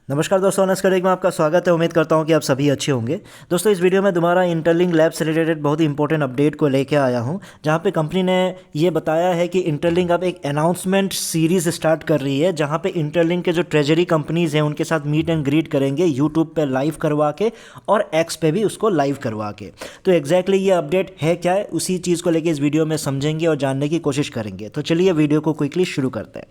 नमस्कार दोस्तों, honours correct में आपका स्वागत है। उम्मीद करता हूं कि आप सभी अच्छे होंगे। दोस्तों, इस वीडियो में दोबारा इंटरलिंक लैब से रिलेटेड बहुत ही इंपॉर्टेंट अपडेट को लेके आया हूं, जहां पे कंपनी ने ये बताया है कि इंटरलिंक अब एक अनाउंसमेंट सीरीज़ स्टार्ट कर रही है, जहां पे इंटरलिंक के जो ट्रेजरी कंपनीज़ हैं उनके साथ मीट एंड ग्रीट करेंगे यूट्यूब पे लाइव करवा के और एक्स पे भी उसको लाइव करवा के। तो एग्जैक्टली ये अपडेट है क्या है, उसी चीज़ को लेकर इस वीडियो में समझेंगे और जानने की कोशिश करेंगे। तो चलिए वीडियो को क्विकली शुरू करते हैं।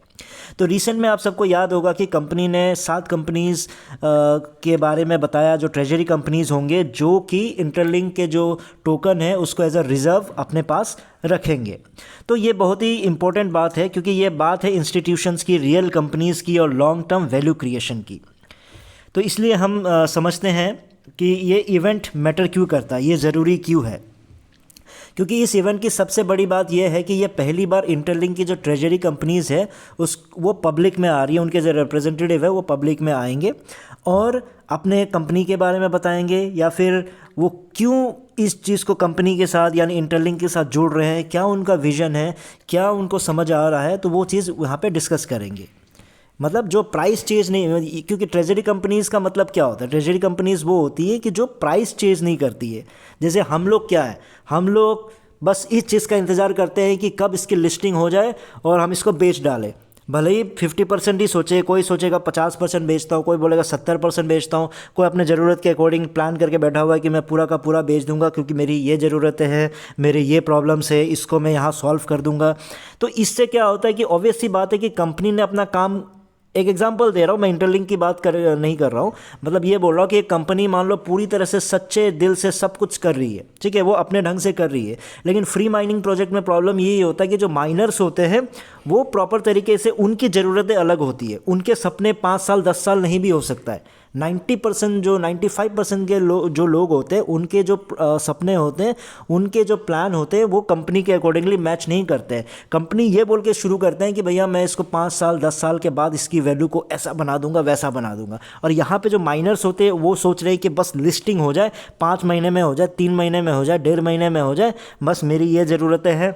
तो रिसेंट में आप सबको याद होगा कि कंपनी ने 7 कंपनीज़ के बारे में बताया, जो ट्रेजरी कंपनीज़ होंगे, जो कि इंटरलिंक के जो टोकन है उसको एज अ रिज़र्व अपने पास रखेंगे। तो ये बहुत ही इंपॉर्टेंट बात है, क्योंकि ये बात है इंस्टीट्यूशंस की, रियल कंपनीज़ की और लॉन्ग टर्म वैल्यू क्रिएशन की। तो इसलिए हम समझते हैं कि ये इवेंट मैटर क्यों करता है, ये ज़रूरी क्यों है। क्योंकि इस इवेंट की सबसे बड़ी बात यह है कि ये पहली बार इंटरलिंक की जो ट्रेजरी कंपनीज़ है वो पब्लिक में आ रही है। उनके जो रिप्रेजेंटेटिव है वो पब्लिक में आएंगे और अपने कंपनी के बारे में बताएंगे, या फिर वो क्यों इस चीज़ को कंपनी के साथ यानी इंटरलिंक के साथ जोड़ रहे हैं, क्या उनका विज़न है, क्या उनको समझ आ रहा है, तो वो चीज़ वहाँ पे डिस्कस करेंगे। मतलब जो प्राइस चेंज नहीं, क्योंकि ट्रेजरी कंपनीज़ का मतलब क्या होता है, ट्रेजरी कंपनीज़ वो होती है कि जो प्राइस चेंज नहीं करती है। जैसे हम लोग क्या है, हम लोग बस इस चीज़ का इंतज़ार करते हैं कि कब इसकी लिस्टिंग हो जाए और हम इसको बेच डालें। भले ही 50% ही सोचे, कोई सोचेगा 50% बेचता हूँ, कोई बोलेगा 70% बेचता हूँ, कोई अपने ज़रूरत के अकॉर्डिंग प्लान करके बैठा हुआ है कि मैं पूरा का पूरा बेच दूंगा क्योंकि मेरी ये ज़रूरतें हैं, मेरे ये प्रॉब्लम्स है, इसको मैं यहाँ सॉल्व कर दूंगा। तो इससे क्या होता है कि ऑब्वियस सी बात है कि कंपनी ने अपना काम, एक एग्जांपल दे रहा हूँ मैं, इंटरलिंक की बात नहीं कर रहा हूँ, मतलब ये बोल रहा हूँ कि एक कंपनी मान लो पूरी तरह से सच्चे दिल से सब कुछ कर रही है, ठीक है, वो अपने ढंग से कर रही है। लेकिन फ्री माइनिंग प्रोजेक्ट में प्रॉब्लम यही होता है कि जो माइनर्स होते हैं वो प्रॉपर तरीके से, उनकी ज़रूरतें अलग होती है, उनके सपने 5 साल 10 साल नहीं भी हो सकता है। 90% जो 95% के जो लोग होते हैं, उनके जो सपने होते हैं, उनके जो प्लान होते हैं, वो कंपनी के अकॉर्डिंगली मैच नहीं करते हैं। कंपनी ये बोल के शुरू करते हैं कि भैया मैं इसको 5 साल 10 साल के बाद इसकी वैल्यू को ऐसा बना दूंगा, वैसा बना दूंगा। और यहाँ पे जो माइनर्स होते हैं वो सोच रहे हैं कि बस लिस्टिंग हो जाए, 5 महीने में हो जाए, 3 महीने में हो जाए, 1.5 महीने में हो जाए, बस मेरी ये ज़रूरतें हैं,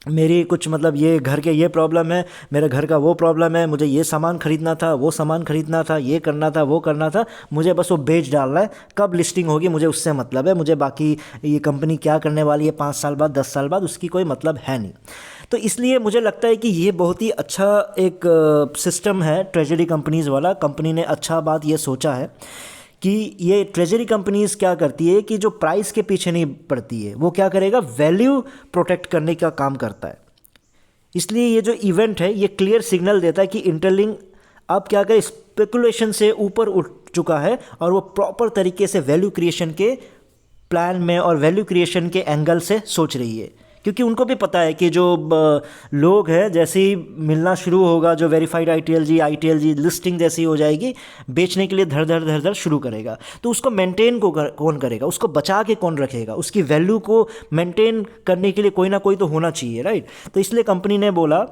मेरी कुछ मतलब ये घर के ये प्रॉब्लम है, मेरे घर का वो प्रॉब्लम है, मुझे ये सामान खरीदना था, वो सामान खरीदना था, ये करना था, वो करना था, मुझे बस वो बेच डालना है, कब लिस्टिंग होगी मुझे उससे मतलब है, मुझे बाकी ये कंपनी क्या करने वाली है 5 साल बाद 10 साल बाद उसकी कोई मतलब है नहीं। तो इसलिए मुझे लगता है कि ये बहुत ही अच्छा एक सिस्टम है ट्रेजरी कंपनीज़ वाला। कंपनी ने अच्छा बात ये सोचा है कि ये ट्रेजरी कंपनीज़ क्या करती है कि जो प्राइस के पीछे नहीं पड़ती है, वो क्या करेगा, वैल्यू प्रोटेक्ट करने का काम करता है। इसलिए ये जो इवेंट है ये क्लियर सिग्नल देता है कि इंटरलिंक अब क्या करे, स्पेकुलेशन से ऊपर उठ चुका है और वो प्रॉपर तरीके से वैल्यू क्रिएशन के प्लान में और वैल्यू क्रिएशन के एंगल से सोच रही है। क्योंकि उनको भी पता है कि जो लोग हैं, जैसे ही मिलना शुरू होगा, जो वेरीफाइड आईटीएलजी लिस्टिंग जैसी हो जाएगी, बेचने के लिए धर धर शुरू करेगा। तो उसको मेंटेन कौन करेगा, उसको बचा के कौन रखेगा, उसकी वैल्यू को मेंटेन करने के लिए कोई ना कोई तो होना चाहिए, राइट। तो इसलिए कंपनी ने बोला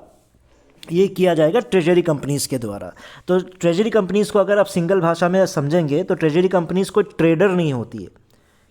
ये किया जाएगा ट्रेजरी कंपनीज़ के द्वारा। तो ट्रेजरी कंपनीज़ को अगर आप सिंगल भाषा में समझेंगे तो ट्रेजरी कंपनीज़ कोई ट्रेडर नहीं होती है,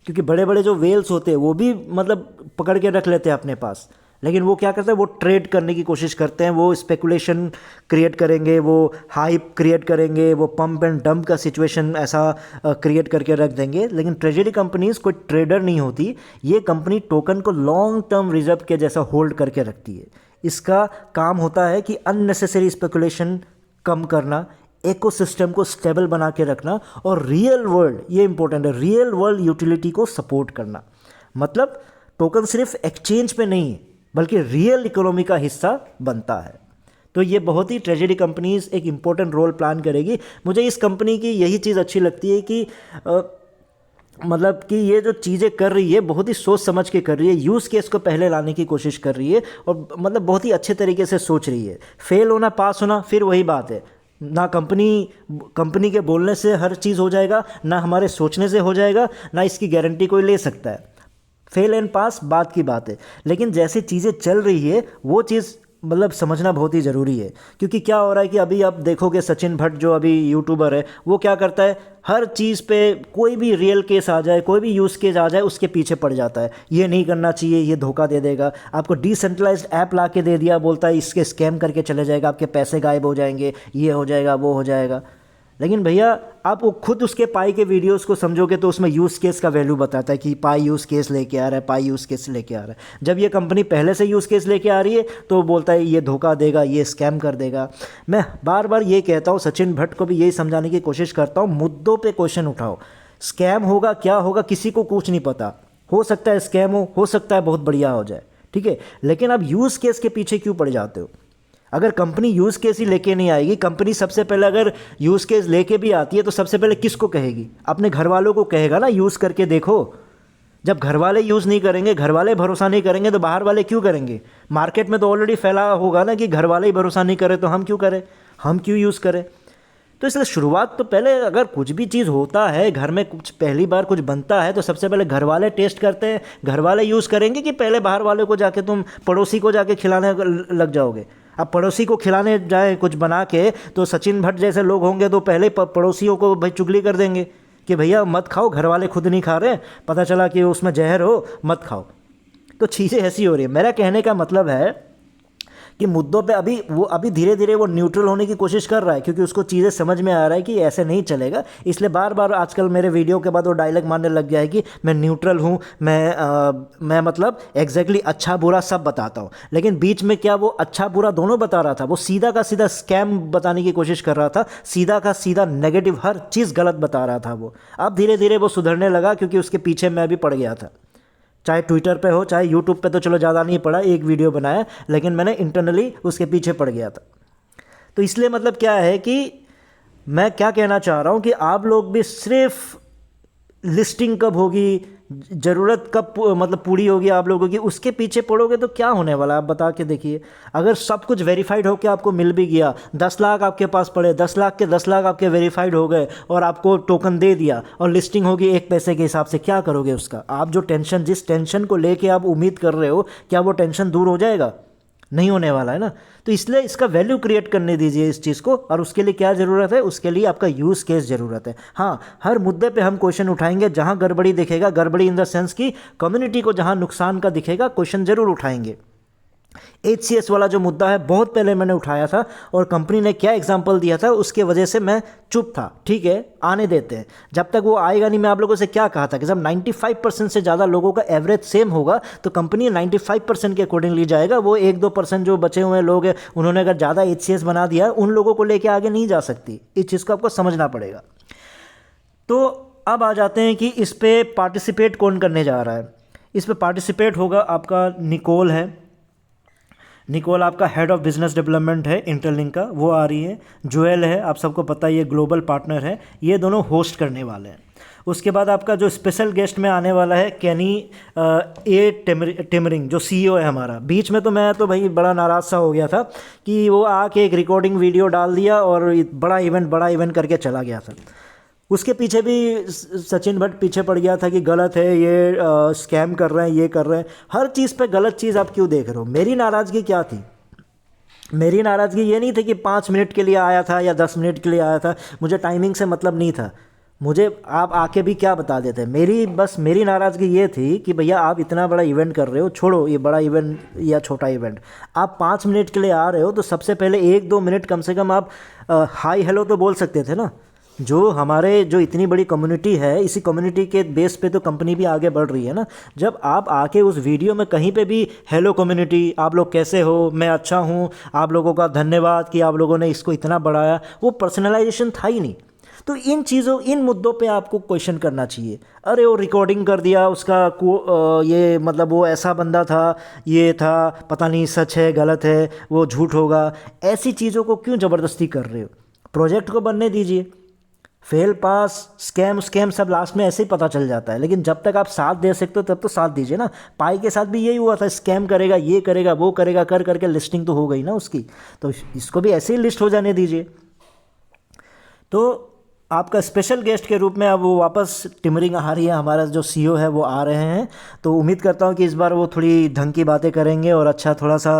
क्योंकि बड़े बड़े जो वेल्स होते हैं वो भी मतलब पकड़ के रख लेते हैं अपने पास, लेकिन वो क्या करते हैं, वो ट्रेड करने की कोशिश करते हैं, वो स्पेकुलेशन क्रिएट करेंगे, वो हाइप क्रिएट करेंगे, वो पंप एंड डंप का सिचुएशन ऐसा क्रिएट करके रख देंगे। लेकिन ट्रेजरी कंपनीज कोई ट्रेडर नहीं होती, ये कंपनी टोकन को लॉन्ग टर्म रिजर्व के जैसा होल्ड करके रखती है। इसका काम होता है कि अननेसेसरी स्पेकुलेशन कम करना, इकोसिस्टम को स्टेबल बना के रखना, और रियल वर्ल्ड, ये इंपॉर्टेंट है, रियल वर्ल्ड यूटिलिटी को सपोर्ट करना। मतलब टोकन सिर्फ एक्सचेंज पे नहीं है बल्कि रियल इकोनॉमी का हिस्सा बनता है। तो ये बहुत ही ट्रेजरी कंपनीज एक इम्पोर्टेंट रोल प्लान करेगी। मुझे इस कंपनी की यही चीज़ अच्छी लगती है कि मतलब कि ये जो चीज़ें कर रही है बहुत ही सोच समझ के कर रही है, यूज़ केस को पहले लाने की कोशिश कर रही है, और मतलब बहुत ही अच्छे तरीके से सोच रही है। फेल होना पास होना फिर वही बात है, ना कंपनी के बोलने से हर चीज़ हो जाएगा, ना हमारे सोचने से हो जाएगा, ना इसकी गारंटी कोई ले सकता है। फेल एंड पास बात की बात है, लेकिन जैसे चीज़ें चल रही है वो चीज़ मतलब समझना बहुत ही ज़रूरी है। क्योंकि क्या हो रहा है कि अभी आप देखोगे सचिन भट्ट जो अभी यूट्यूबर है, वो क्या करता है, हर चीज़ पे कोई भी रियल केस आ जाए, कोई भी यूज़ केस आ जाए, उसके पीछे पड़ जाता है, ये नहीं करना चाहिए, ये धोखा दे देगा आपको, डिसेंट्रलाइज्ड ऐप ला के दे दिया, बोलता है इसके स्कैम करके चले जाएगा, आपके पैसे गायब हो जाएंगे, ये हो जाएगा, वो हो जाएगा। लेकिन भैया आप वो खुद उसके पाई के वीडियोस को समझोगे तो उसमें यूज़ केस का वैल्यू बताता है कि पाई यूज़ केस लेके आ रहा है, पाई यूज़ केस लेके आ रहा है। जब ये कंपनी पहले से यूज़ केस लेके आ रही है तो बोलता है ये धोखा देगा, ये स्कैम कर देगा। मैं बार बार ये कहता हूँ, सचिन भट्ट को भी यही समझाने की कोशिश करता हूँ, मुद्दों पे क्वेश्चन उठाओ। स्कैम होगा क्या होगा किसी को कुछ नहीं पता, हो सकता है स्कैम हो सकता है बहुत बढ़िया हो जाए, ठीक है, लेकिन आप यूज़ केस के पीछे क्यों पड़ जाते हो? अगर कंपनी यूज़ केस ही लेके नहीं आएगी, कंपनी सबसे पहले अगर यूज़ केस लेके भी आती है तो सबसे पहले किसको कहेगी? अपने घर वालों को कहेगा ना, यूज़ करके देखो। जब घर वाले यूज़ नहीं करेंगे, घर वाले भरोसा नहीं करेंगे तो बाहर वाले क्यों करेंगे? मार्केट में तो ऑलरेडी फैला होगा ना कि घर वाले ही भरोसा नहीं करें तो हम क्यों करें, हम क्यों यूज़ करें? तो इसलिए शुरुआत तो पहले, अगर कुछ भी चीज़ होता है घर में, कुछ पहली बार कुछ बनता है तो सबसे पहले घर वाले टेस्ट करते हैं, घर वाले यूज़ करेंगे कि पहले बाहर वाले को जाके तुम पड़ोसी को जाके खिलाने लग जाओगे? अब पड़ोसी को खिलाने जाए कुछ बना के तो सचिन भट्ट जैसे लोग होंगे तो पहले पड़ोसियों को भाई चुगली कर देंगे कि भैया मत खाओ, घर वाले खुद नहीं खा रहे, पता चला कि उसमें जहर हो, मत खाओ। तो चीज़ें ऐसी हो रही है। मेरा कहने का मतलब है कि मुद्दों पे अभी धीरे धीरे वो न्यूट्रल होने की कोशिश कर रहा है, क्योंकि उसको चीज़ें समझ में आ रहा है कि ऐसे नहीं चलेगा। इसलिए बार बार आजकल मेरे वीडियो के बाद वो डायलॉग मारने लग गया है कि मैं न्यूट्रल हूँ, मैं मतलब एग्जैक्टली अच्छा बुरा सब बताता हूँ। लेकिन बीच में क्या वो अच्छा बुरा दोनों बता रहा था? वो सीधा का सीधा स्कैम बताने की कोशिश कर रहा था, सीधा का सीधा नेगेटिव हर चीज़ गलत बता रहा था वो। अब धीरे धीरे वो सुधरने लगा, क्योंकि उसके पीछे मैं भी पड़ गया था। चाहे ट्विटर पे हो चाहे यूट्यूब पे, तो चलो ज़्यादा नहीं पड़ा, एक वीडियो बनाया, लेकिन मैंने इंटरनली उसके पीछे पड़ गया था। तो इसलिए मतलब क्या है कि मैं क्या कहना चाह रहा हूँ कि आप लोग भी सिर्फ लिस्टिंग कब होगी, ज़रूरत कब मतलब पूरी होगी आप लोगों की, उसके पीछे पड़ोगे तो क्या होने वाला है आप बता के देखिए। अगर सब कुछ वेरीफाइड होकर आपको मिल भी गया, 10 लाख आपके पास पड़े, 10 लाख के 10 लाख आपके वेरीफाइड हो गए और आपको टोकन दे दिया और लिस्टिंग होगी 1 पैसे के हिसाब से, क्या करोगे उसका? आप जो टेंशन, जिस टेंशन को लेके आप उम्मीद कर रहे हो, क्या वो टेंशन दूर हो जाएगा? नहीं होने वाला है ना। तो इसलिए इसका वैल्यू क्रिएट करने दीजिए इस चीज़ को। और उसके लिए क्या ज़रूरत है? उसके लिए आपका यूज़ केस ज़रूरत है। हाँ, हर मुद्दे पे हम क्वेश्चन उठाएंगे, जहाँ गड़बड़ी दिखेगा, गड़बड़ी इन द सेंस की कम्युनिटी को जहाँ नुकसान का दिखेगा, क्वेश्चन ज़रूर उठाएंगे। HCS वाला जो मुद्दा है बहुत पहले मैंने उठाया था, और कंपनी ने क्या एग्जांपल दिया था उसके वजह से मैं चुप था। ठीक है, आने देते हैं, जब तक वो आएगा नहीं। मैं आप लोगों से क्या कहा था कि जब 95% से ज़्यादा लोगों का एवरेज सेम होगा तो कंपनी 95% के अकॉर्डिंगली जाएगा। वो 1-2% जो बचे हुए लोग हैं, उन्होंने अगर ज़्यादा HCS बना दिया है, उन लोगों को लेकर आगे नहीं जा सकती। इस चीज़ को आपको समझना पड़ेगा। तो अब आ जाते हैं कि इस पर पार्टिसिपेट कौन करने जा रहा है। इस पर पार्टिसिपेट होगा आपका निकोल है। निकोल आपका हेड ऑफ बिजनेस डेवलपमेंट है इंटरलिंक का, वो आ रही है। जोएल है, आप सबको पता है ये ग्लोबल पार्टनर है, ये दोनों होस्ट करने वाले हैं। उसके बाद आपका जो स्पेशल गेस्ट में आने वाला है केनी टेमरिंग, जो CEO है हमारा। बीच में तो मैं तो भाई बड़ा नाराज़ सा हो गया था कि वो आके एक रिकॉर्डिंग वीडियो डाल दिया और बड़ा इवेंट करके चला गया था। उसके पीछे भी सचिन भट्ट पीछे पड़ गया था कि गलत है ये, स्कैम कर रहे हैं, ये कर रहे हैं। हर चीज़ पे गलत चीज़ आप क्यों देख रहे हो? मेरी नाराज़गी क्या थी? मेरी नाराज़गी ये नहीं थी कि 5 मिनट के लिए आया था या 10 मिनट के लिए आया था, मुझे टाइमिंग से मतलब नहीं था। मुझे आप आके भी क्या बता देते। मेरी नाराज़गी ये थी कि भैया आप इतना बड़ा इवेंट कर रहे हो, छोड़ो ये बड़ा इवेंट या छोटा इवेंट, आप 5 मिनट के लिए आ रहे हो तो सबसे पहले 1-2 मिनट कम से कम आप हाई हेलो तो बोल सकते थे ना। जो इतनी बड़ी कम्युनिटी है, इसी कम्युनिटी के बेस पे तो कंपनी भी आगे बढ़ रही है ना। जब आप आके उस वीडियो में कहीं पे भी हेलो कम्युनिटी, आप लोग कैसे हो, मैं अच्छा हूँ, आप लोगों का धन्यवाद कि आप लोगों ने इसको इतना बढ़ाया, वो पर्सनलाइजेशन था ही नहीं। तो इन मुद्दों पे आपको क्वेश्चन करना चाहिए। अरे वो रिकॉर्डिंग कर दिया उसका ये मतलब वो ऐसा बंदा था, ये था, पता नहीं सच है गलत है, वो झूठ होगा, ऐसी चीज़ों को क्यों ज़बरदस्ती कर रहे हो? प्रोजेक्ट को बनने दीजिए। फेल पास स्कैम सब लास्ट में ऐसे ही पता चल जाता है। लेकिन जब तक आप साथ दे सकते हो तब तो साथ दीजिए ना। पाई के साथ भी यही हुआ था, स्कैम करेगा, ये करेगा, वो करेगा, कर करके लिस्टिंग तो हो गई ना उसकी, तो इसको भी ऐसे ही लिस्ट हो जाने दीजिए। तो आपका स्पेशल गेस्ट के रूप में अब वो वापस टिमरिंग आ रही है, हमारा जो CEO है वो आ रहे हैं। तो उम्मीद करता हूँ कि इस बार वो थोड़ी ढंग की बातें करेंगे और अच्छा थोड़ा सा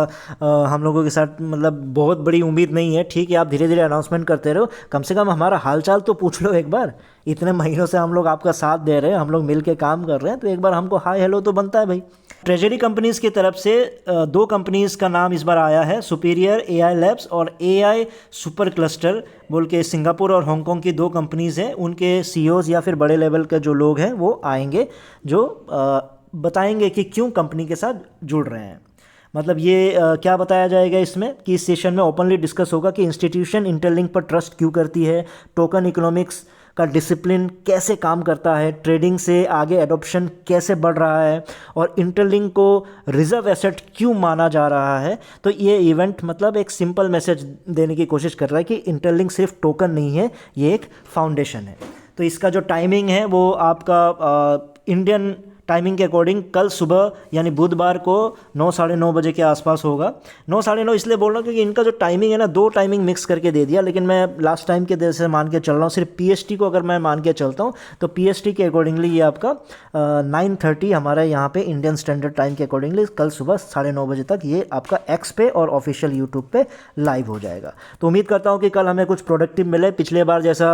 हम लोगों के साथ, मतलब बहुत बड़ी उम्मीद नहीं है। ठीक है, आप धीरे धीरे अनाउंसमेंट करते रहो, कम से कम हमारा हालचाल तो पूछ लो एक बार। इतने महीनों से हम लोग आपका साथ दे रहे हैं, हम लोग मिल के काम कर रहे हैं, तो एक बार हमको हाय हेलो तो बनता है भाई। ट्रेजरी कंपनीज़ की तरफ से 2 कंपनीज़ का नाम इस बार आया है, सुपीरियर AI लैब्स और AI सुपर क्लस्टर बोल के सिंगापुर और हांगकांग की 2 कंपनीज़ हैं, उनके सीईओज़ या फिर बड़े लेवल के जो लोग हैं वो आएंगे, जो बताएंगे कि क्यों कंपनी के साथ जुड़ रहे हैं। मतलब ये क्या बताया जाएगा इसमें कि इस सेशन में ओपनली डिस्कस होगा कि इंस्टीट्यूशन इंटरलिंक पर ट्रस्ट क्यों करती है, टोकन इकोनॉमिक्स का डिसिप्लिन कैसे काम करता है, ट्रेडिंग से आगे एडॉप्शन कैसे बढ़ रहा है, और इंटरलिंक को रिजर्व एसेट क्यों माना जा रहा है। तो ये इवेंट मतलब एक सिंपल मैसेज देने की कोशिश कर रहा है कि इंटरलिंक सिर्फ टोकन नहीं है, ये एक फाउंडेशन है। तो इसका जो टाइमिंग है वो आपका इंडियन टाइमिंग के अकॉर्डिंग कल सुबह यानी बुधवार को 9 साढ़े 9 बजे के आसपास होगा। 9 साढ़े 9 इसलिए बोल रहा हूँ क्योंकि इनका जो टाइमिंग है ना, 2 टाइमिंग मिक्स करके दे दिया, लेकिन मैं लास्ट टाइम के देर से मान के चल रहा हूँ। सिर्फ पीएसटी को अगर मैं मान के चलता हूँ तो पीएसटी के अकॉर्डिंगली ये आपका 9:30 हमारे यहाँ पे इंडियन स्टैंडर्ड टाइम के अकॉर्डिंगली कल सुबह साढ़े 9 बजे तक ये आपका एक्स पे और ऑफिशियल यूट्यूब पे लाइव हो जाएगा। तो उम्मीद करता हूँ कि कल हमें कुछ प्रोडक्टिव मिले, पिछले बार जैसा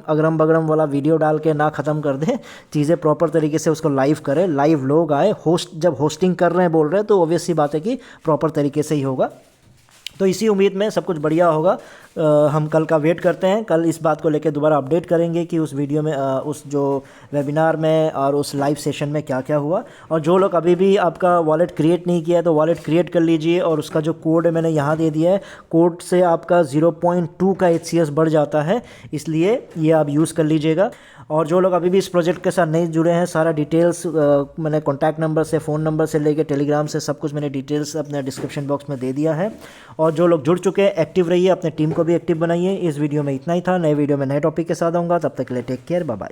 अगरम बगरम वाला वीडियो डाल के ना ख़त्म कर दें, चीज़ें प्रॉपर तरीके से उसको लाइव करें, लाइव लोग आए, होस्ट जब होस्टिंग कर रहे हैं बोल रहे हैं तो ऑब्वियस सी बात है कि प्रॉपर तरीके से ही होगा। तो इसी उम्मीद में सब कुछ बढ़िया होगा। हम कल का वेट करते हैं, कल इस बात को लेकर दोबारा अपडेट करेंगे कि उस वीडियो में उस जो वेबिनार में और उस लाइव सेशन में क्या क्या हुआ। और जो लोग अभी भी आपका वॉलेट क्रिएट नहीं किया है तो वॉलेट क्रिएट कर लीजिए, और उसका जो कोड है मैंने यहाँ दे दिया है, कोड से आपका 0.2 का HCS बढ़ जाता है, इसलिए ये आप यूज़ कर लीजिएगा। और जो लोग अभी भी इस प्रोजेक्ट के साथ नहीं जुड़े हैं, सारा डिटेल्स मैंने कॉन्टैक्ट नंबर से, फ़ोन नंबर से लेके टेलीग्राम से सब कुछ मैंने डिटेल्स अपने डिस्क्रिप्शन बॉक्स में दे दिया है। और जो लोग जुड़ चुके हैं एक्टिव रहिए, अपने टीम को भी एक्टिव बनाइए। इस वीडियो में इतना ही था, नए वीडियो में नए टॉपिक के साथ आऊँगा, तब तक के लिए टेक केयर, बाय बाय।